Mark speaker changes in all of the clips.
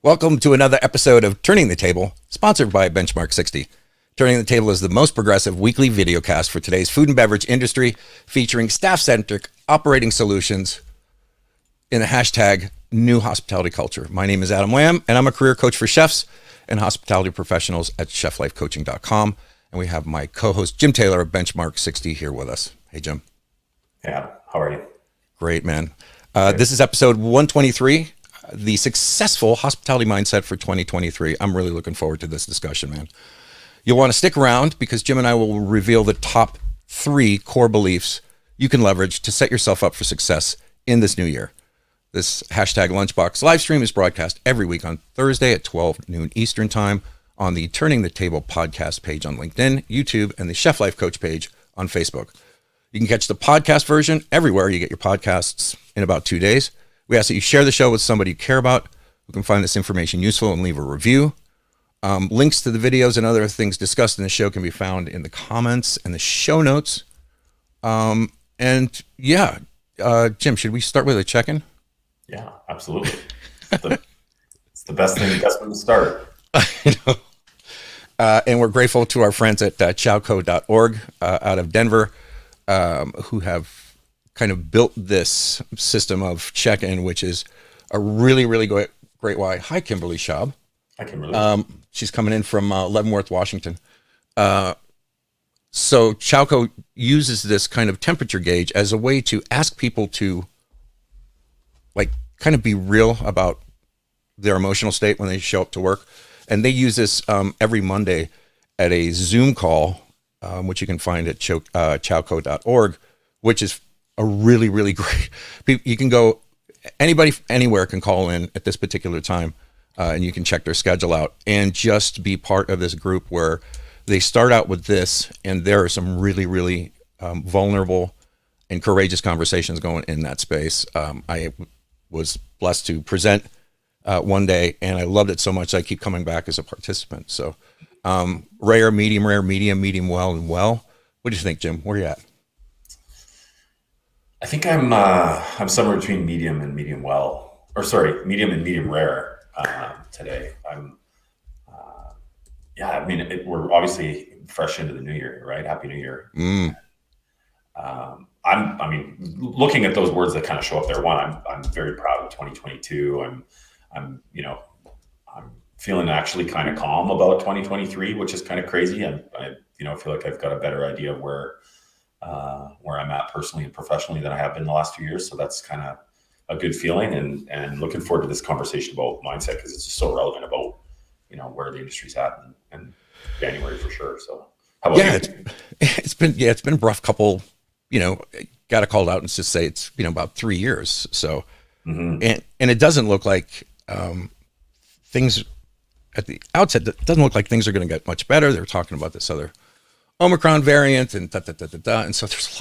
Speaker 1: Welcome to another episode of Turning the Table, sponsored by Benchmark 60. Turning the Table is the most progressive weekly videocast for today's food and beverage industry, featuring staff-centric operating solutions in the hashtag new hospitality culture. My name is Adam Lamb, and I'm a career coach for chefs and hospitality professionals at cheflifecoaching.com. And we have my co-host Jim Taylor of Benchmark 60 here with us. Hey, Jim.
Speaker 2: Yeah, how are you?
Speaker 1: Great, man. This is episode 123. The successful hospitality mindset for 2023. I'm really looking forward to this discussion, man. You'll want to stick around because Jim and I will reveal the top 3 core beliefs you can leverage to set yourself up for success in this new year. This hashtag Lunchbox live stream is broadcast every week on Thursday at 12 noon Eastern time on the Turning the Table podcast page on LinkedIn, YouTube, and the Chef Life Coach page on Facebook. You can catch the podcast version everywhere you get your podcasts in about 2 days. We ask that you share the show with somebody you care about who can find this information useful and leave a review. Links to the videos and other things discussed in the show can be found in the comments and the show notes. Jim, should we start with a check-in?
Speaker 2: Yeah, absolutely. It's the best thing, best way to start.
Speaker 1: I know. And we're grateful to our friends at chowco.org out of Denver who have kind of built this system of check-in, which is a really, really great why. Hi, Kimberly Schaub.
Speaker 2: Hi, Kimberly.
Speaker 1: She's coming in from Leavenworth, Washington. So Chowco uses this kind of temperature gauge as a way to ask people to kind of be real about their emotional state when they show up to work. And they use this every Monday at a Zoom call, which you can find at chowco.org, which is a really, really great. You can go, anybody anywhere can call in at this particular time, and you can check their schedule out and just be part of this group where they start out with this, and there are some really, really vulnerable and courageous conversations going in that space. I was blessed to present one day, and I loved it so much I keep coming back as a participant. So rare, medium, medium well, and well. What do you think, Jim? Where are you at?
Speaker 2: I think I'm somewhere between medium and medium well, or sorry, medium and medium rare today. We're obviously fresh into the new year, right? Happy New Year. Looking at those words that kind of show up there. One, I'm very proud of 2022. I'm feeling actually kind of calm about 2023, which is kind of crazy. I feel like I've got a better idea of where I'm at personally and professionally than I have been the last few years. So that's kind of a good feeling, and looking forward to this conversation about mindset because it's just so relevant about, where the industry's at and January for sure. So how about you?
Speaker 1: It's been a rough couple, got to call it out and just say it's, about 3 years. So, and it doesn't look like things at the outset, it doesn't look like things are going to get much better. They're talking about this other Omicron variant and and so there's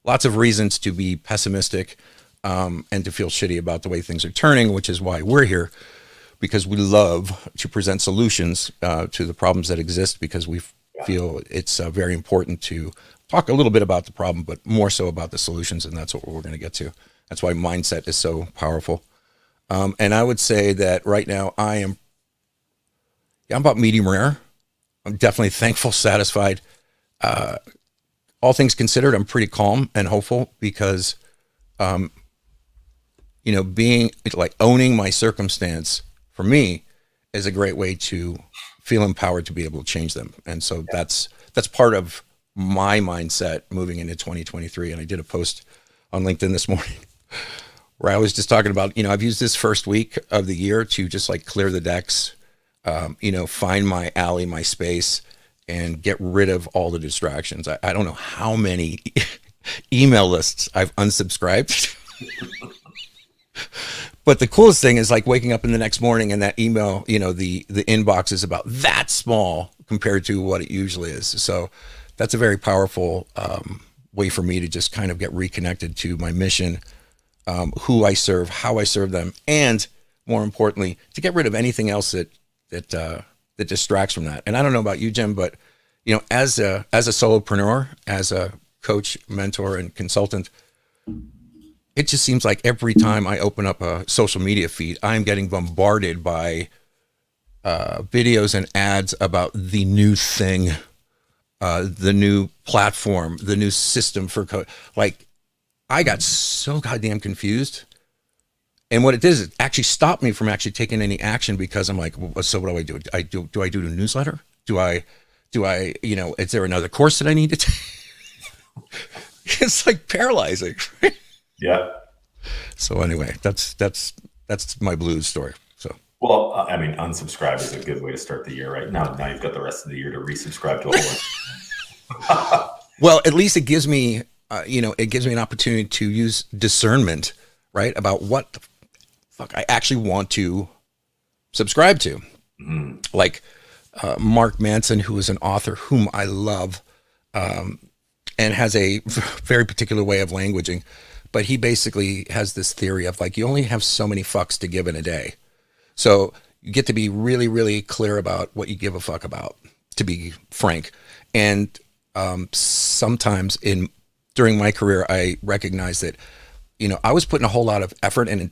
Speaker 1: lots of reasons to be pessimistic and to feel shitty about the way things are turning, which is why we're here, because we love to present solutions to the problems that exist, because we feel it's very important to talk a little bit about the problem, but more so about the solutions, and that's what we're going to get to. That's why mindset is so powerful. And I would say that right now I'm about medium rare. I'm definitely thankful, satisfied. All things considered, I'm pretty calm and hopeful because, being owning my circumstance for me is a great way to feel empowered to be able to change them. And so that's part of my mindset moving into 2023. And I did a post on LinkedIn this morning where I was just talking about, I've used this first week of the year to just clear the decks, find my alley, my space, and get rid of all the distractions. I don't know how many email lists I've unsubscribed. But the coolest thing is waking up in the next morning and that email, the inbox is about that small compared to what it usually is. So that's a very powerful way for me to just kind of get reconnected to my mission, who I serve, how I serve them, and more importantly, to get rid of anything else that distracts from that. And I don't know about you, Jim, but as a solopreneur, as a coach, mentor, and consultant, it just seems like every time I open up a social media feed, I'm getting bombarded by videos and ads about the new thing, the new platform, the new system for code. Like, I got so goddamn confused. And what it did is it actually stopped me from actually taking any action, because I'm like, well, so what do I do? Do I do a newsletter? Do I, is there another course that I need to take? It's like paralyzing.
Speaker 2: Yeah.
Speaker 1: So anyway, that's my blues story. So,
Speaker 2: Well, I mean, unsubscribe is a good way to start the year, right? Now you've got the rest of the year to resubscribe to a whole bunch.
Speaker 1: well, at least it gives me, it gives me an opportunity to use discernment, right, about what the fuck I actually want to subscribe to. Mm-hmm. Like Mark Manson, who is an author whom I love, and has a very particular way of languaging, but he basically has this theory of like, you only have so many fucks to give in a day. So you get to be really, really clear about what you give a fuck about, to be frank. And sometimes during my career, I recognized that, I was putting a whole lot of effort and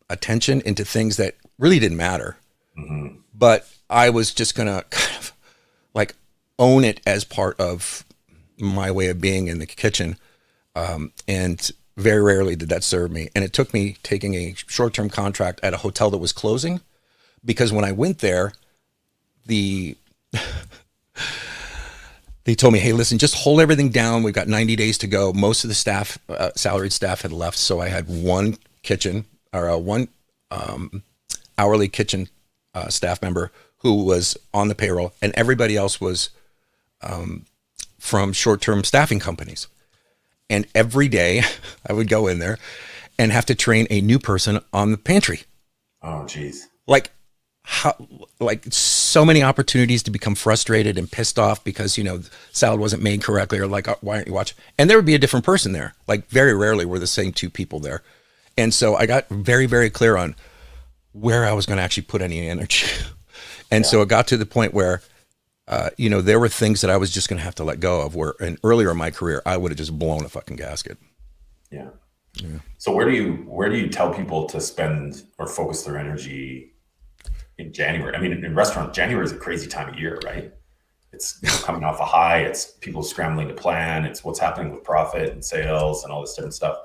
Speaker 1: attention into things that really didn't matter. Mm-hmm. But I was just going to kind of like own it as part of my way of being in the kitchen. And very rarely did that serve me. And it took me taking a short-term contract at a hotel that was closing, because when I went there, they told me, hey, listen, just hold everything down. We've got 90 days to go. Most of the staff, salaried staff, had left. So I had one hourly kitchen staff member who was on the payroll, and everybody else was from short-term staffing companies. And every day I would go in there and have to train a new person on the pantry.
Speaker 2: Oh, geez.
Speaker 1: Like so many opportunities to become frustrated and pissed off because, salad wasn't made correctly, or like, why aren't you watching? And there would be a different person there. Like, very rarely were the same two people there. And so I got very, very clear on where I was going to actually put any energy. And so it got to the point where, there were things that I was just going to have to let go of, where earlier in my career, I would have just blown a fucking gasket.
Speaker 2: Yeah. So where do you tell people to spend or focus their energy in January? I mean, in restaurants, January is a crazy time of year, right? It's coming off a high. It's people scrambling to plan. It's what's happening with profit and sales and all this different stuff.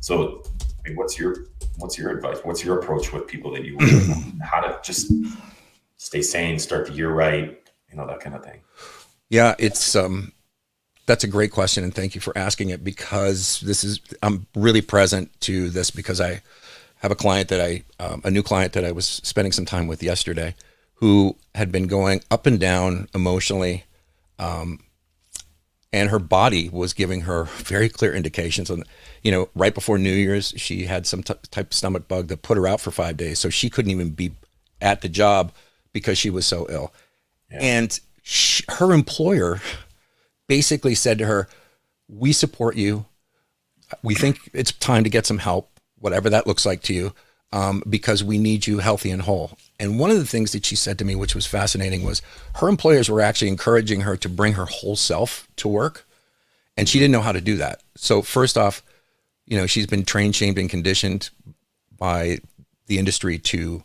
Speaker 2: So, I mean, what's your advice? What's your approach with people that you how to just stay sane, start the year right, that kind of thing?
Speaker 1: Yeah, it's that's a great question, and thank you for asking it, because I'm really present to this, because I have a new client that I was spending some time with yesterday, who had been going up and down emotionally, and her body was giving her very clear indications. And right before New Year's, she had some type of stomach bug that put her out for 5 days, so she couldn't even be at the job because she was so ill. Yeah. And her employer basically said to her, we support you. We think it's time to get some help, whatever that looks like to you, because we need you healthy and whole. And one of the things that she said to me, which was fascinating, was her employers were actually encouraging her to bring her whole self to work. And she didn't know how to do that. So first off, she's been trained, shamed, and conditioned by the industry to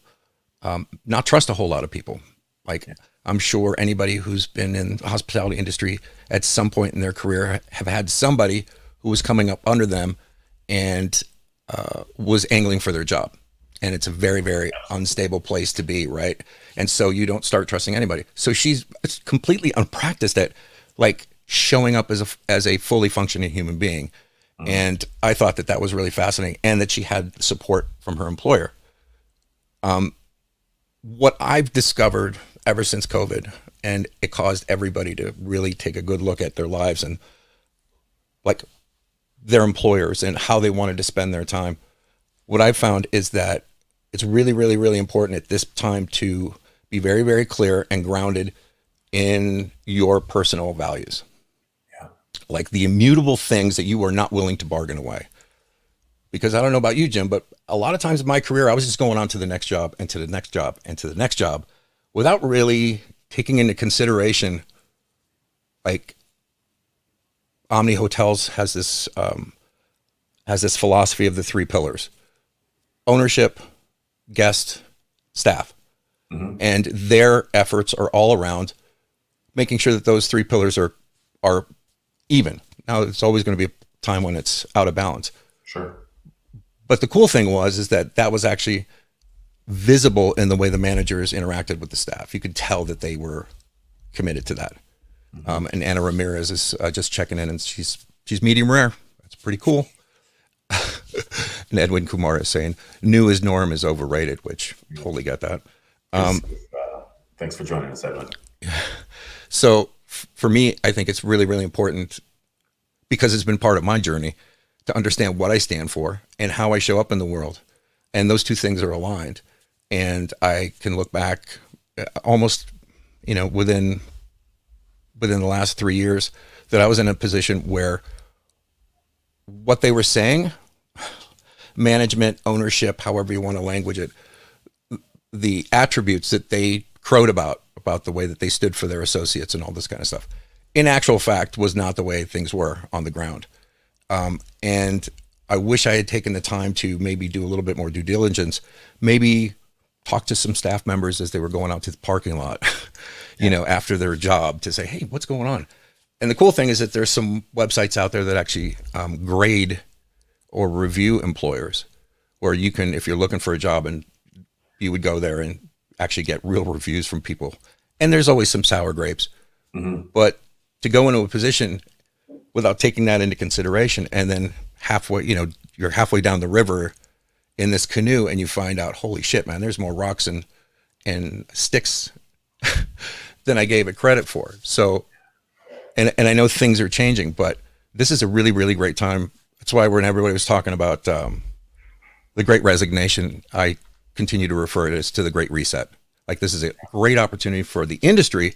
Speaker 1: not trust a whole lot of people. Like, I'm sure anybody who's been in the hospitality industry at some point in their career have had somebody who was coming up under them and was angling for their job. And it's a very, very unstable place to be, right? And so you don't start trusting anybody. So she's completely unpracticed at like showing up as a fully functioning human being. Mm-hmm. And I thought that was really fascinating, and that she had support from her employer. What I've discovered ever since COVID, and it caused everybody to really take a good look at their lives and like their employers and how they wanted to spend their time. What I've found is that it's really, really, really important at this time to be very, very clear and grounded in your personal values. Yeah. Like the immutable things that you are not willing to bargain away. Because I don't know about you, Jim, but a lot of times in my career, I was just going on to the next job and to the next job and to the next job without really taking into consideration, like Omni Hotels has has this philosophy of the three pillars: ownership, guest, staff. And their efforts are all around making sure that those three pillars are even. Now, it's always going to be a time when it's out of balance.
Speaker 2: Sure.
Speaker 1: But the cool thing is that was actually visible in the way the managers interacted with the staff. You could tell that they were committed to that. And Anna Ramirez is just checking in, and she's medium rare. That's pretty cool. And Edwin Kumar is saying new is norm is overrated, which totally get that.
Speaker 2: Thanks for joining us, Edwin.
Speaker 1: So for me, I think it's really, really important, because it's been part of my journey, to understand what I stand for and how I show up in the world. And those two things are aligned. And I can look back almost, within the last 3 years, that I was in a position where what they were saying, management, ownership, however you want to language it, the attributes that they crowed about the way that they stood for their associates and all this kind of stuff, in actual fact, was not the way things were on the ground. And I wish I had taken the time to maybe do a little bit more due diligence, maybe talk to some staff members as they were going out to the parking lot, after their job, to say, hey, what's going on? And the cool thing is that there's some websites out there that actually grade or review employers, where you can, if you're looking for a job, and you would go there and actually get real reviews from people. And there's always some sour grapes. But to go into a position without taking that into consideration, and then you're halfway down the river in this canoe, and you find out, holy shit, man, there's more rocks and sticks than I gave it credit for. So, and I know things are changing, but this is a really, really great time. That's why when everybody was talking about the Great Resignation, I continue to refer to it as to the Great Reset. Like, this is a great opportunity for the industry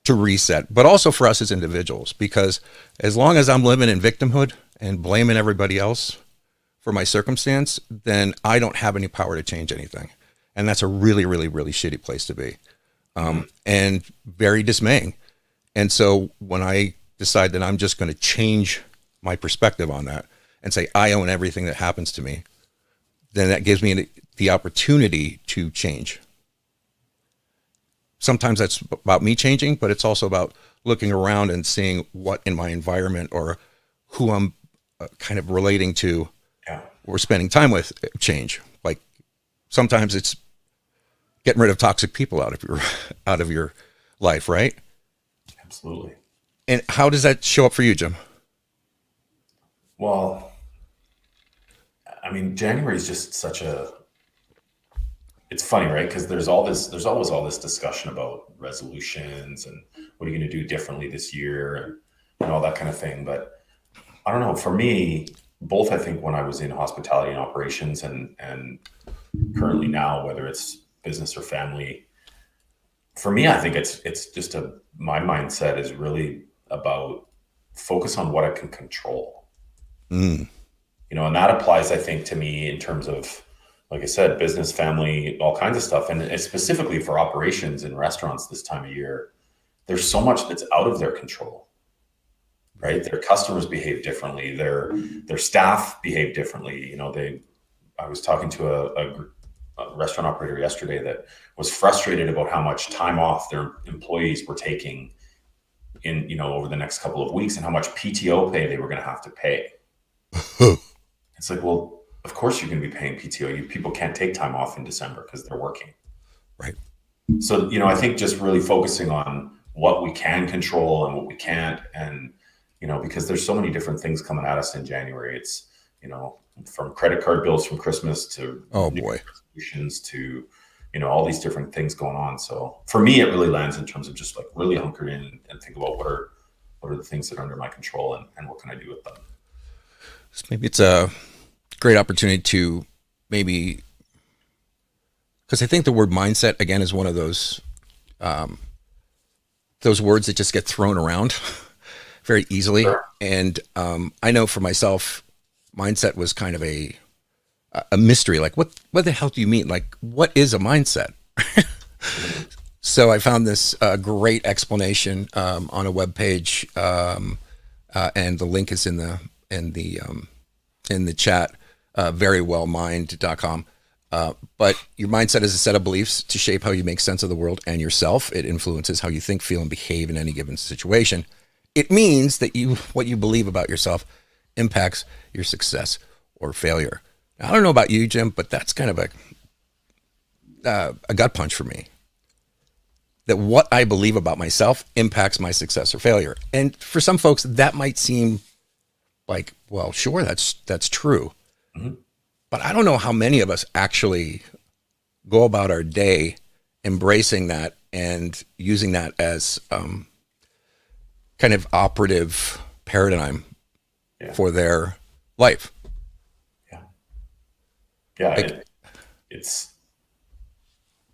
Speaker 1: to reset, but also for us as individuals, because as long as I'm living in victimhood and blaming everybody else for my circumstance, then I don't have any power to change anything. And that's a really, really, really shitty place to be. And very dismaying. And so when I decide that I'm just going to change my perspective on that and say, I own everything that happens to me, then that gives me the opportunity to change. Sometimes that's about me changing, but it's also about looking around and seeing what in my environment or who I'm kind of relating to or spending time with change. Like, sometimes it's getting rid of toxic people out of your life, right?
Speaker 2: Absolutely.
Speaker 1: And how does that show up for you, Jim?
Speaker 2: Well, I mean, January is just it's funny, right? Because there's always all this discussion about resolutions and what are you going to do differently this year and all that kind of thing. But I don't know, for me, both, I think when I was in hospitality and operations and currently now, whether it's business or family, for me, I think it's just my mindset is really about focus on what I can control. And that applies, I think, to me in terms of, like I said, business, family, all kinds of stuff. And specifically for operations in restaurants this time of year, there's so much that's out of their control, right? Their customers behave differently. Their staff behave differently. I was talking to a restaurant operator yesterday that was frustrated about how much time off their employees were taking over the next couple of weeks, and how much PTO pay they were going to have to pay. It's like, well, of course you're going to be paying PTO. People can't take time off in December because they're working.
Speaker 1: Right.
Speaker 2: So, I think just really focusing on what we can control and what we can't. And, because there's so many different things coming at us in January. It's, from credit card bills from Christmas to resolutions to, all these different things going on. So for me, it really lands in terms of just like really hunker in and think about what are the things that are under my control and what can I do with them.
Speaker 1: So maybe it's a great opportunity to maybe, because I think the word mindset, again, is one of those words that just get thrown around very easily.
Speaker 2: Sure.
Speaker 1: And I know for myself, mindset was kind of a mystery. Like, what the hell do you mean? Like, what is a mindset? So I found this great explanation on a webpage, and the link is in the in the chat, verywellmind.com. But your mindset is a set of beliefs to shape how you make sense of the world and yourself. It influences how you think, feel, and behave in any given situation. It means that what you believe about yourself impacts your success or failure. Now, I don't know about you, Jim, but that's kind of a gut punch for me. That what I believe about myself impacts my success or failure. And for some folks, that might seem like, well, sure, that's true. Mm-hmm. But I don't know how many of us actually go about our day embracing that and using that as kind of operative paradigm for their life.
Speaker 2: Yeah, it's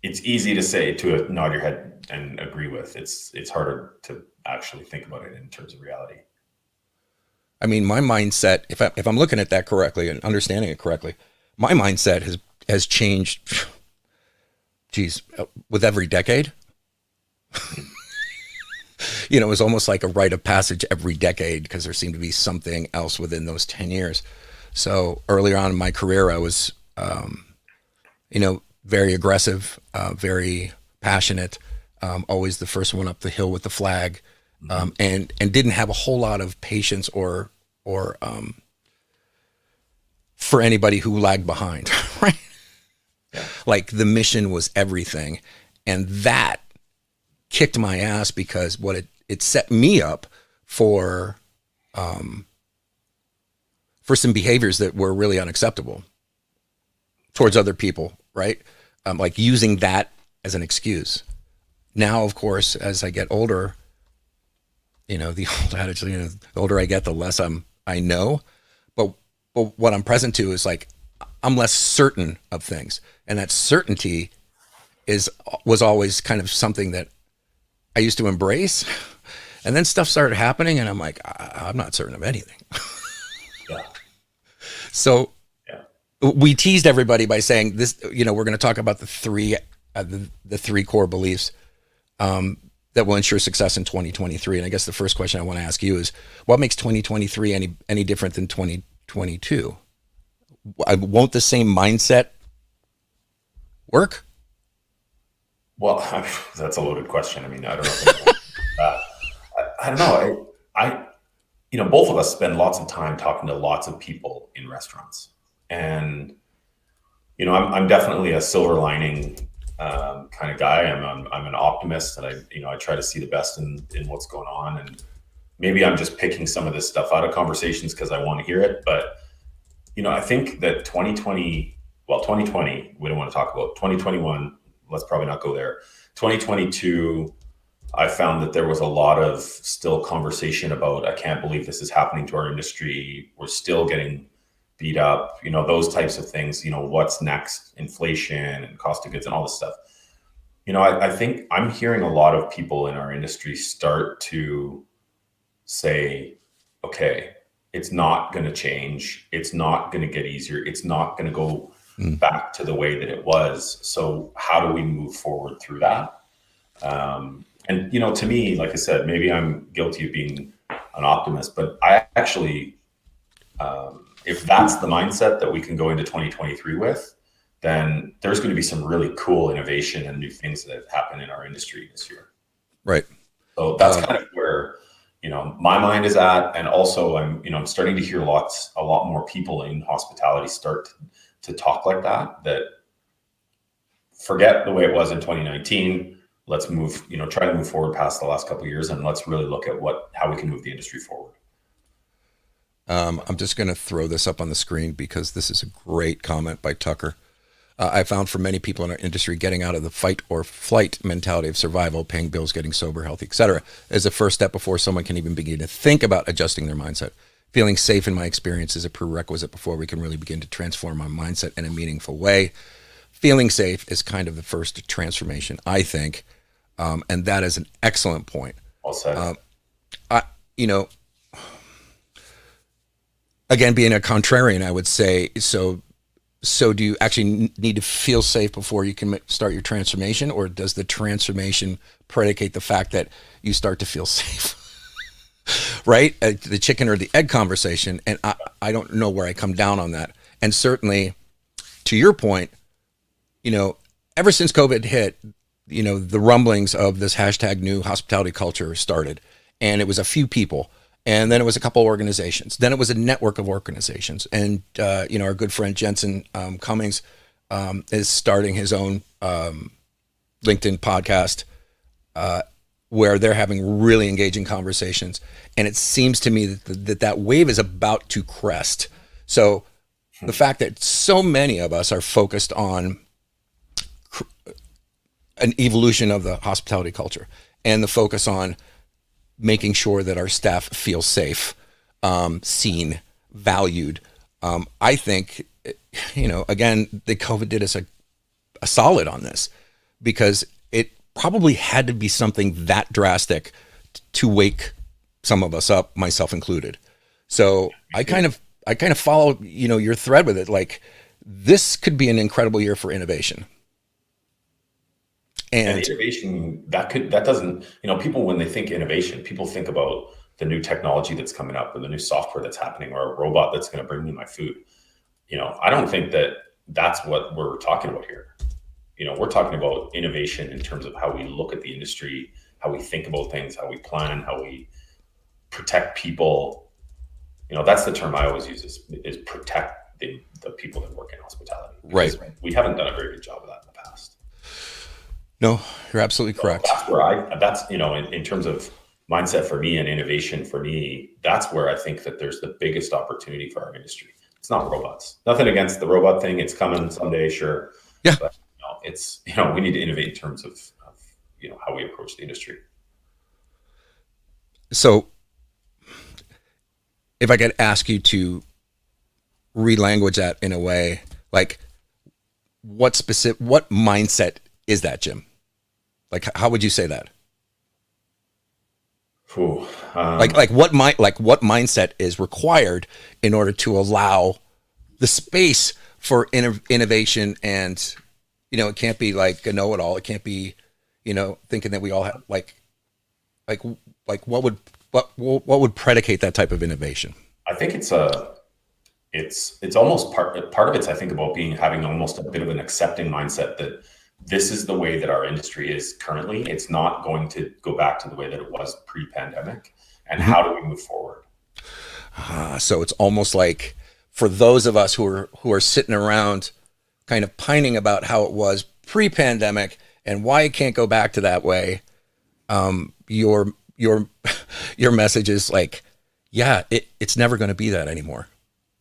Speaker 2: easy to say, to nod your head and agree with. It's harder to actually think about it in terms of reality.
Speaker 1: I mean, my mindset, if I'm looking at that correctly and understanding it correctly, my mindset has changed, with every decade. It was almost like a rite of passage every decade because there seemed to be something else within those 10 years. So earlier on in my career, I was, very aggressive, very passionate, always the first one up the hill with the flag, and didn't have a whole lot of patience or for anybody who lagged behind, right? Yeah. Like the mission was everything. And that kicked my ass because it set me up for some behaviors that were really unacceptable towards other people, right? Like using that as an excuse. Now, of course, as I get older, the old adage, the older I get, the less I know. But what I'm present to is like, I'm less certain of things. And that certainty was always kind of something that I used to embrace. And then stuff started happening and I'm like, I'm not certain of anything. Yeah. So we teased everybody by saying this, we're going to talk about the three core beliefs that will ensure success in 2023. And I guess the first question I want to ask you is, what makes 2023 any different than 2022? Won't the same mindset work?
Speaker 2: Well, that's a loaded question. I mean, I don't know. I don't know. I both of us spend lots of time talking to lots of people in restaurants, and I'm definitely a silver lining kind of guy. I'm an optimist, and I try to see the best in what's going on. And maybe I'm just picking some of this stuff out of conversations because I want to hear it. But I think that 2020, we don't want to talk about 2021. Let's probably not go there. 2022, I found that there was a lot of still conversation about, I can't believe this is happening to our industry. We're still getting beat up, those types of things, what's next, inflation and cost of goods and all this stuff. I think I'm hearing a lot of people in our industry start to say, okay, it's not going to change. It's not going to get easier. It's not going to go back to the way that it was. So how do we move forward through that? And, to me, like I said, maybe I'm guilty of being an optimist, but I actually, if that's the mindset that we can go into 2023 with, then there's going to be some really cool innovation and new things that happen in our industry this year.
Speaker 1: Right.
Speaker 2: So that's kind of where, my mind is at. And also I'm starting to hear a lot more people in hospitality start to talk like that forget the way it was in 2019. Let's move, try to move forward past the last couple of years, and let's really look at how we can move the industry forward.
Speaker 1: I'm just going to throw this up on the screen because this is a great comment by Tucker. I found for many people in our industry, getting out of the fight or flight mentality of survival, paying bills, getting sober, healthy, etc., is the first step before someone can even begin to think about adjusting their mindset. Feeling safe, in my experience, is a prerequisite before we can really begin to transform our mindset in a meaningful way. Feeling safe is kind of the first transformation, I think, and that is an excellent point.
Speaker 2: Well said.
Speaker 1: Again, being a contrarian, I would say, so do you actually need to feel safe before you can start your transformation, or does the transformation predicate the fact that you start to feel safe? right? The chicken or the egg conversation. And I don't know where I come down on that. And certainly, to your point, ever since COVID hit, the rumblings of this hashtag new hospitality culture started. And it was a few people. And then it was a couple organizations. Then it was a network of organizations. And, our good friend Jensen Cummings is starting his own LinkedIn podcast where they're having really engaging conversations. And it seems to me that wave is about to crest. So the fact that so many of us are focused on an evolution of the hospitality culture and the focus on making sure that our staff feel safe, seen, valued. I think, again, the COVID did us a solid on this, because it probably had to be something that drastic to wake some of us up, myself included. So I kind of follow, your thread with it. Like, this could be an incredible year for innovation.
Speaker 2: And innovation, that doesn't, people, when they think innovation, people think about the new technology that's coming up, or the new software that's happening, or a robot that's going to bring me my food. I don't think that that's what we're talking about here. We're talking about innovation in terms of how we look at the industry, how we think about things, how we plan, how we protect people. That's the term I always use is protect the people that work in hospitality.
Speaker 1: Right.
Speaker 2: We haven't done a very good job of that in the past.
Speaker 1: No, you're absolutely correct.
Speaker 2: That's where in terms of mindset for me and innovation for me, that's where I think that there's the biggest opportunity for our industry. It's not robots. Nothing against the robot thing. It's coming someday, sure.
Speaker 1: Yeah.
Speaker 2: But it's, we need to innovate in terms of how we approach the industry.
Speaker 1: So if I could ask you to re-language that in a way, like, what mindset is that, Jim? Like, how would you say that? Like what mindset is required in order to allow the space for innovation? And it can't be like a know-it-all. It can't be thinking that we all have like what would predicate that type of innovation?
Speaker 2: I think it's almost part of it's, I think, about having almost a bit of an accepting mindset that this is the way that our industry is currently. It's not going to go back to the way that it was pre-pandemic. And how do we move forward?
Speaker 1: So it's almost like, for those of us who are sitting around kind of pining about how it was pre-pandemic and why it can't go back to that way, your message is like, yeah, it's never going to be that anymore.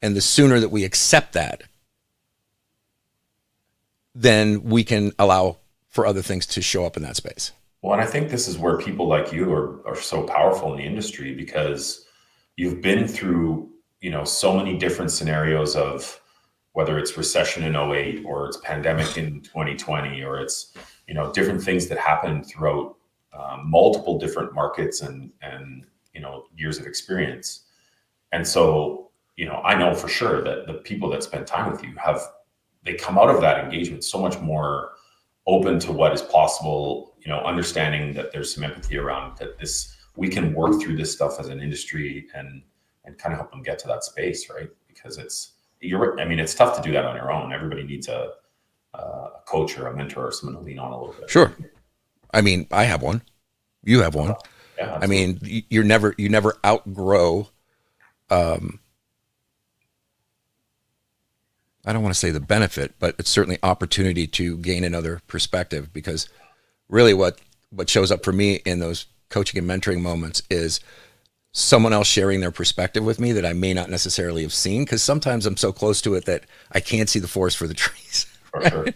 Speaker 1: And the sooner that we accept that, then we can allow for other things to show up in that space.
Speaker 2: Well, and I think this is where people like you are so powerful in the industry, because you've been through, so many different scenarios of whether it's recession in 2008 or it's pandemic in 2020, or it's, different things that happened throughout multiple different markets and years of experience. And so, I know for sure that the people that spend time with you they come out of that engagement so much more open to what is possible, understanding that there's some empathy around that we can work through this stuff as an industry and kind of help them get to that space, right? Because it's tough to do that on your own. Everybody needs a coach or a mentor or someone to lean on a little bit.
Speaker 1: Sure. I have one. You have one.
Speaker 2: Yeah,
Speaker 1: you never outgrow, I don't want to say the benefit, but it's certainly opportunity to gain another perspective, because really what shows up for me in those coaching and mentoring moments is someone else sharing their perspective with me that I may not necessarily have seen, because sometimes I'm so close to it that I can't see the forest for the trees.
Speaker 2: For sure.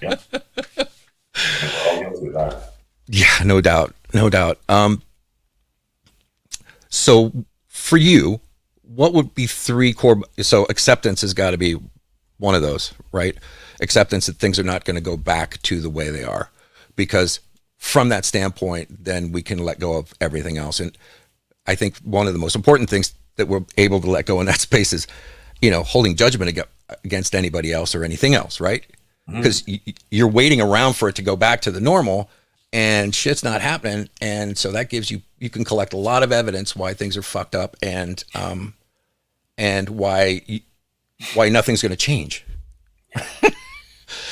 Speaker 2: Yeah. We're all guilty of that.
Speaker 1: Yeah, no doubt. So for you, what would be three core? So acceptance has got to be one of those, right? Acceptance that things are not going to go back to the way they are, because from that standpoint, then we can let go of everything else. And I think one of the most important things that we're able to let go in that space is, holding judgment against anybody else or anything else, right? Because you're waiting around for it to go back to the normal, and shit's not happening. And so that gives you can collect a lot of evidence why things are fucked up, and why nothing's going to change.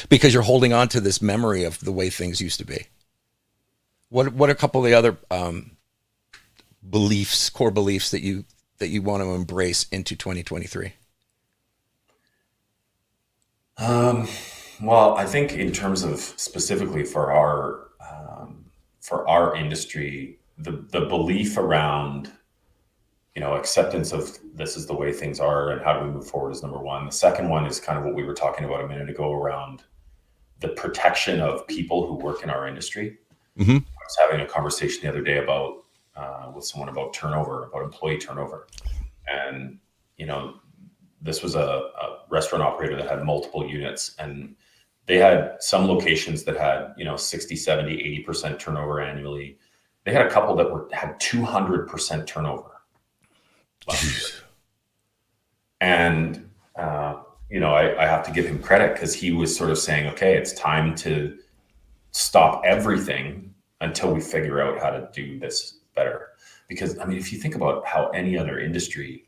Speaker 1: Because you're holding on to this memory of the way things used to be. What are a couple of the other core beliefs that you want to embrace into 2023?
Speaker 2: Well, I think in terms of specifically for our industry, the belief around, acceptance of this is the way things are and how do we move forward is number one. The second one is kind of what we were talking about a minute ago around the protection of people who work in our industry.
Speaker 1: Mm-hmm.
Speaker 2: I was having a conversation the other day about with someone about turnover, about employee turnover, and this was a restaurant operator that had multiple units, and they had some locations that had 60, 70, 80% turnover annually. They had a couple that had 200% turnover. And I have to give him credit because he was sort of saying, okay, it's time to stop everything until we figure out how to do this better. Because if you think about how any other industry,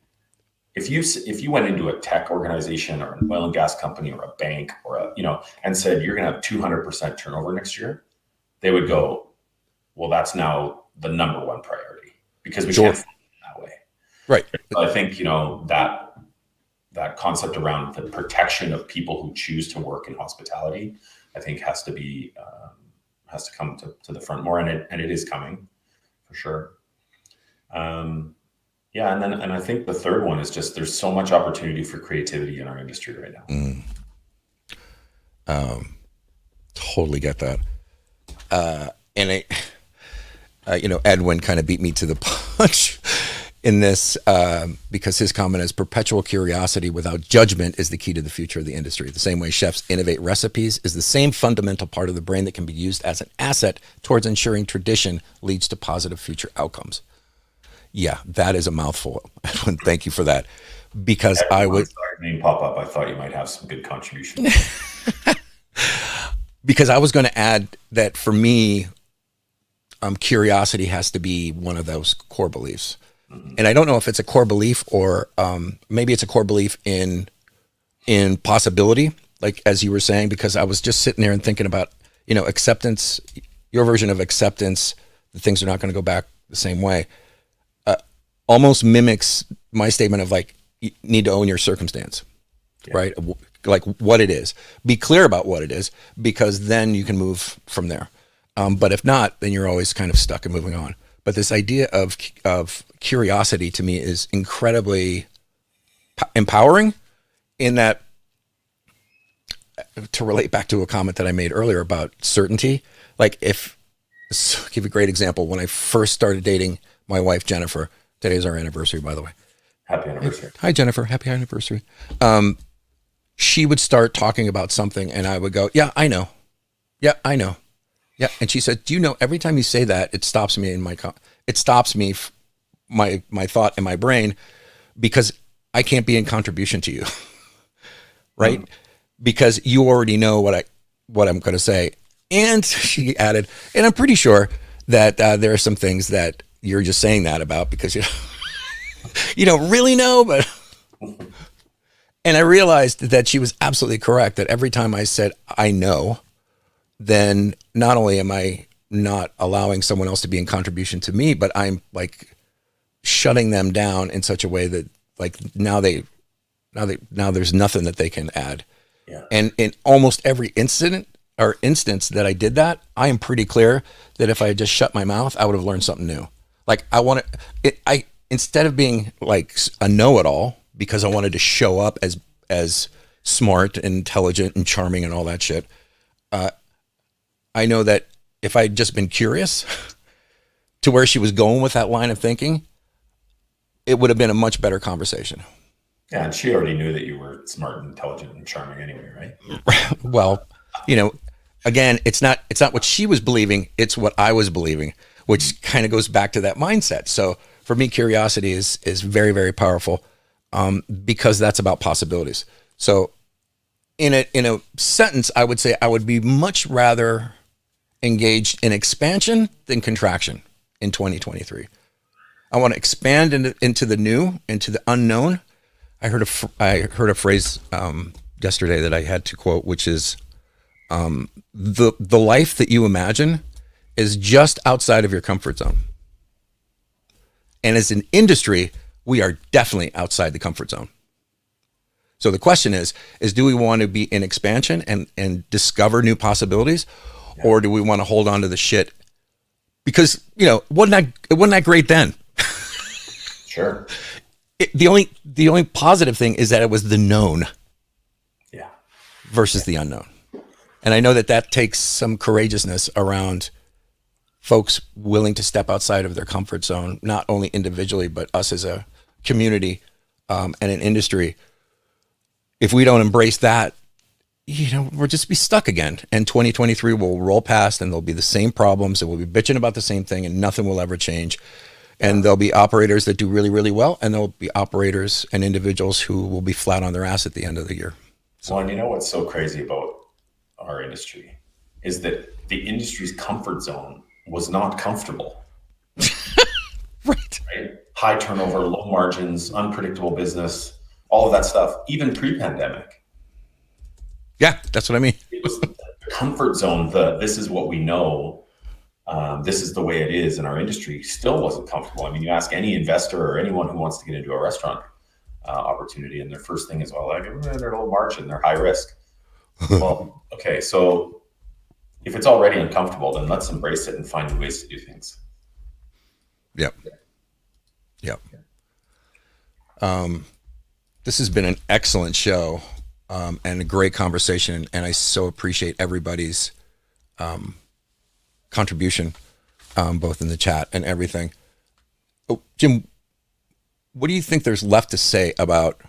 Speaker 2: if you went into a tech organization or an oil and gas company or a bank or and said you're going to have 200% turnover next year, they would go, well, that's now the number one priority because we can't think that way.
Speaker 1: Right.
Speaker 2: So I think that concept around the protection of people who choose to work in hospitality, I think has to come to the front more, and it is coming for sure. And I think the third one is just there's so much opportunity for creativity in our industry right now.
Speaker 1: Totally get that. And Edwin kind of beat me to the punch in this because his comment is perpetual curiosity without judgment is the key to the future of the industry. The same way chefs innovate recipes is the same fundamental part of the brain that can be used as an asset towards ensuring tradition leads to positive future outcomes. Yeah, that is a mouthful. Edwin, thank you for that. Because I would
Speaker 2: name pop up. I thought you might have some good contribution.
Speaker 1: Because I was going to add that for me, curiosity has to be one of those core beliefs. Mm-hmm. And I don't know if it's a core belief or maybe it's a core belief in possibility, like as you were saying, because I was just sitting there and thinking about, acceptance, your version of acceptance, that things are not going to go back the same way, almost mimics my statement of like, you need to own your circumstance, right? Like what it is. Be clear about what it is, because then you can move from there. But if not, then you're always kind of stuck and moving on. But this idea of curiosity to me is incredibly empowering in that, to relate back to a comment that I made earlier about certainty. Like I'll give a great example. When I first started dating my wife, Jennifer, today's our anniversary, by the way.
Speaker 2: Happy anniversary.
Speaker 1: Hi, Jennifer. Happy anniversary. She would start talking about something and I would go, yeah, I know. Yeah, I know. Yeah. And she said, do you know, every time you say that, it stops me my thought in my brain, because I can't be in contribution to you. Right. Mm-hmm. Because you already know what I'm going to say. And she added, and I'm pretty sure that there are some things that you're just saying that about because you don't really know, but, and I realized that she was absolutely correct, that every time I said, I know, then not only am I not allowing someone else to be in contribution to me, but I'm like shutting them down in such a way that like now there's nothing that they can add. Yeah. And in almost every instance that I did that, I am pretty clear that if I had just shut my mouth, I would have learned something new. Like instead of being like a know-it-all, because I wanted to show up as smart and intelligent and charming and all that shit, I know that if I'd just been curious to where she was going with that line of thinking, it would have been a much better conversation.
Speaker 2: Yeah, and she already knew that you were smart and intelligent and charming anyway, right?
Speaker 1: Well, again, it's not what she was believing, it's what I was believing, which kind of goes back to that mindset. So for me, curiosity is very, very powerful, because that's about possibilities. So in a sentence, I would say I would be much rather engaged in expansion than contraction in 2023. I want to expand into the new, into the unknown. I heard a phrase yesterday that I had to quote, which is the life that you imagine is just outside of your comfort zone. And as an industry, we are definitely outside the comfort zone. So the question is do we want to be in expansion and discover new possibilities, or do we want to hold on to the shit? Because, wasn't that great then?
Speaker 2: Sure.
Speaker 1: The only positive thing is that it was the known versus the unknown. And I know that takes some courageousness around folks willing to step outside of their comfort zone, not only individually, but us as a community and an industry. If we don't embrace that, we'll just be stuck again. And 2023 will roll past and there'll be the same problems and we'll be bitching about the same thing and nothing will ever change. And there'll be operators that do really, really well. And there'll be operators and individuals who will be flat on their ass at the end of the year.
Speaker 2: So, well, and you know what's so crazy about our industry is that the industry's comfort zone was not comfortable.
Speaker 1: Right?
Speaker 2: High turnover, low margins, unpredictable business, all of that stuff, even pre-pandemic.
Speaker 1: Yeah, that's what I mean.
Speaker 2: It was the comfort zone. This is what we know. This is the way it is in our industry. Still wasn't comfortable. I mean, you ask any investor or anyone who wants to get into a restaurant opportunity, and their first thing is, they're low margin, they're high risk. Well, okay, so if it's already uncomfortable, then let's embrace it and find ways to do things.
Speaker 1: Yep. This has been an excellent show and a great conversation, and I so appreciate everybody's contribution, both in the chat and everything. Oh, Jim, what do you think there's left to say about,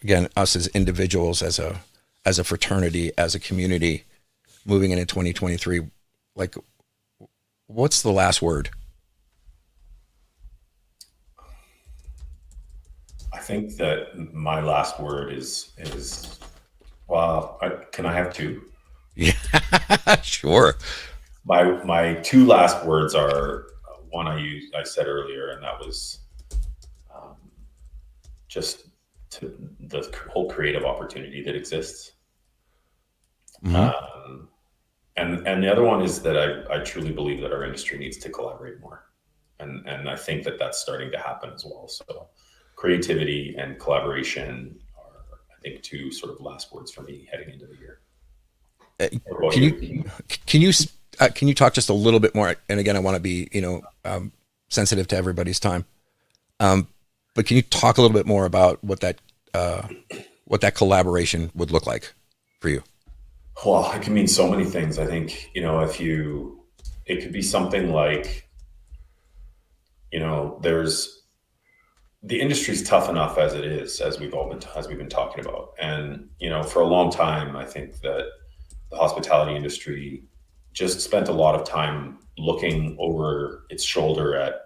Speaker 1: again, us as individuals, as a fraternity, as a community, moving into 2023? Like, what's the last word?
Speaker 2: I think that my last word is well, can I have two?
Speaker 1: Yeah, sure.
Speaker 2: My two last words are one I said earlier, and that was just to the whole creative opportunity that exists. Mm-hmm. And the other one is that I truly believe that our industry needs to collaborate more, and I think that that's starting to happen as well. So creativity and collaboration are, I think, two sort of last words for me heading into the year.
Speaker 1: Can you talk just a little bit more? And again, I want to be sensitive to everybody's time. But can you talk a little bit more about what that collaboration would look like for you?
Speaker 2: Well, it can mean so many things. I think it could be something like, the industry's tough enough as it is, as we've been talking about, and for a long time, I think that the hospitality industry just spent a lot of time looking over its shoulder at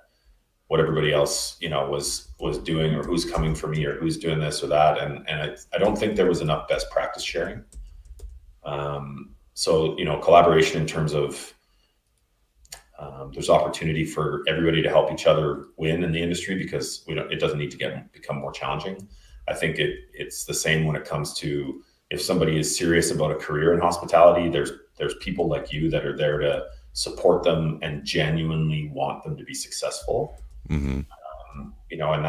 Speaker 2: what everybody else, was doing, or who's coming for me, or who's doing this or that. And I don't think there was enough best practice sharing. So, collaboration in terms of, there's opportunity for everybody to help each other win in the industry, because it doesn't need to become more challenging. I think it's the same when it comes to, if somebody is serious about a career in hospitality, there's people like you that are there to support them and genuinely want them to be successful. Mm-hmm. And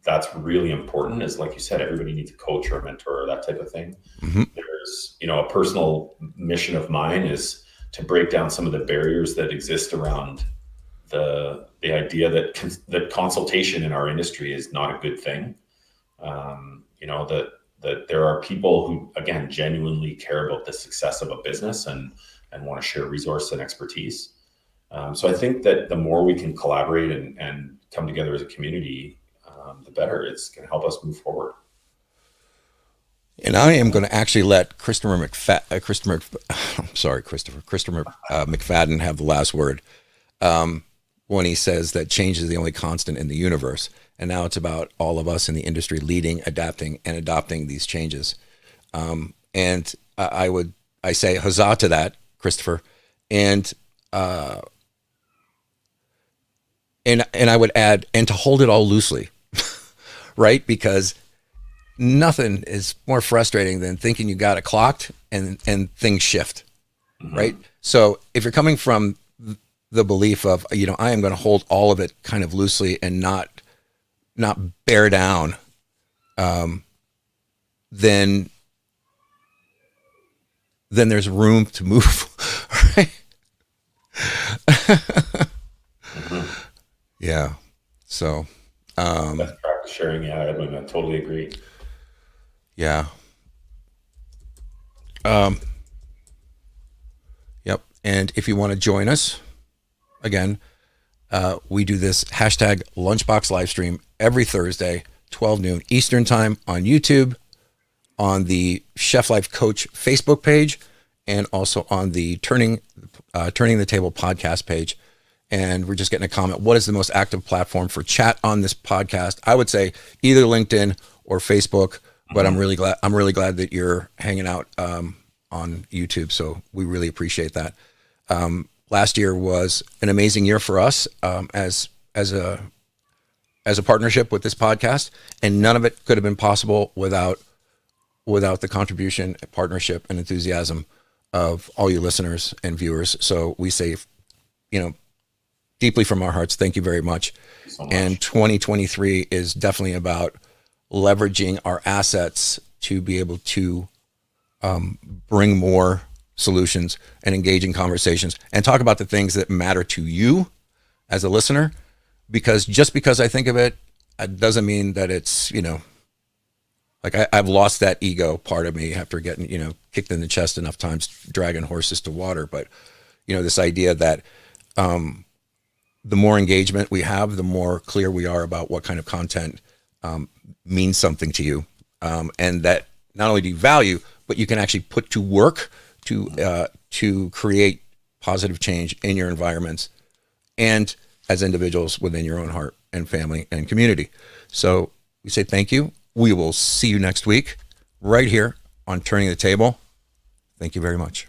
Speaker 2: that's really important. Is, like you said, everybody needs a coach or a mentor or that type of thing. Mm-hmm. There's, a personal mission of mine is to break down some of the barriers that exist around the idea that consultation in our industry is not a good thing. That there are people who, again, genuinely care about the success of a business and want to share resource and expertise. So I think that the more we can collaborate and come together as a community, the better. It's going to help us move forward.
Speaker 1: And I am going to actually let Christopher McFadden have the last word when he says that change is the only constant in the universe. And now it's about all of us in the industry leading, adapting, and adopting these changes. And I say huzzah to that. Christopher, and I would add, and to hold it all loosely, right? Because nothing is more frustrating than thinking you got it clocked and things shift, right? So if you're coming from the belief of, I am going to hold all of it kind of loosely and not bear down, then there's room to move, right? Yeah. So,
Speaker 2: best practice sharing. Yeah, Edwin, I totally agree.
Speaker 1: Yeah. Yep. And if you want to join us, again, we do this hashtag lunchbox live stream every Thursday, 12 noon Eastern time on YouTube, on the Chef Life Coach Facebook page, and also on the Turning the Table podcast page. And we're just getting a comment. What is the most active platform for chat on this podcast? I would say either LinkedIn or Facebook, but I'm really glad that you're hanging out on YouTube. So we really appreciate that. Last year was an amazing year for us as a partnership with this podcast, and none of it could have been possible without the contribution, partnership, and enthusiasm of all you listeners and viewers. So we say, deeply from our hearts, thank you very much.
Speaker 2: So much.
Speaker 1: And 2023 is definitely about leveraging our assets to be able to bring more solutions and engage in conversations and talk about the things that matter to you as a listener. Because just because I think of it, it doesn't mean that it's, like I've lost that ego part of me after getting, kicked in the chest enough times dragging horses to water. But, this idea that the more engagement we have, the more clear we are about what kind of content means something to you, and that not only do you value, but you can actually put to work to create positive change in your environments and as individuals within your own heart and family and community. So we say thank you. We will see you next week right here on Turning the Table. Thank you very much.